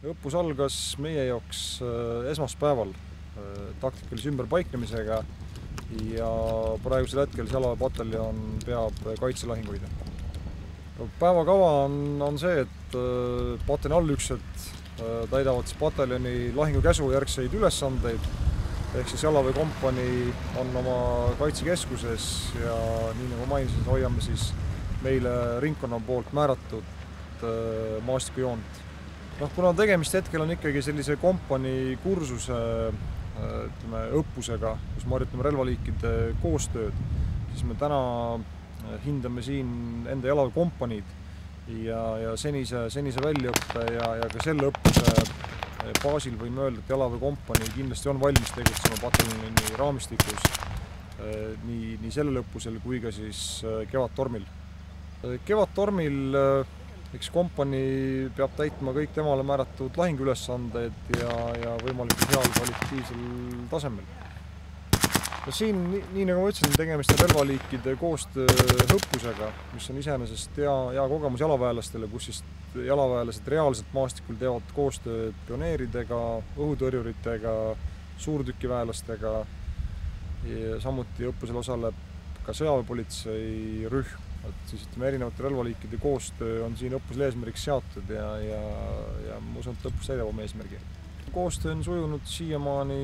Õppus algas meie jaoks esmaspäeval taktikalise ümberpaiknemisega ja praegusel hetkel jalaväepataljon peab kaitselahinguid. Päevakava on see, et pataljoni allüksused täidavad pataljoni lahingukäsu järgseid ülesandeid, ehk siis jalaväekompanii on oma kaitsekeskuses ja nii nagu mainisin, hoiame siis meile ringkonna poolt määratud maastikujoont. Kuna tegemist hetkel on ikkagi sellise kompanii kursuse õppusega, kus me harjutame relvaliikide koostööd, siis me täna hindame siin enda jalaväekompaniid ja senise väljaõppe ja ka selle õppuse baasil võime öelda, et jalaväekompanii kindlasti on valmis tegutsema pataljoni raamistikus nii sellel õppusel kui ka siis Kevadtormil. Kevadtormil eks kompanii peab täitma kõik temale määratud lahinguülesanded ja võimalikult heal kvalitatiivsel tasemel. Siin, nii nagu ma ütlesin, tegemist relvaliikide koostööõppusega, mis on iseenesest hea kogemus jalaväelastele, kus siis jalaväelased reaalselt maastikul teevad koostööd pioneeridega, õhutõrjuritega, suurtükiväelastega ja samuti õppusel osaleb ka sõjaväepolitsei rühm. Siis erinevate relvaliikide koostöö on siin õppusel eesmärgiks seatud ja ma usun, et õppus täidab oma eesmärgi. Koostöö on sujunud siiamaani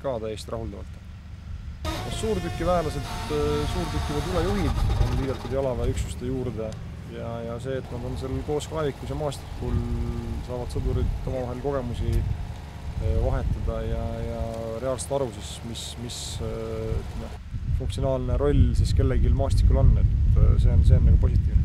ka täiesti rahuldavalt. Suurtükiväelased, suurtükiväe tulejuhid on liidetud jalaväeüksuste juurde ja see, et nad on seal koos kaevikus ja maastikul, saavad sõdurid omavahel kogemusi vahetada ja reaalselt aru siis, mis funktsionaalne roll siis kellelgi maastikul on, et see on nagu positiivne.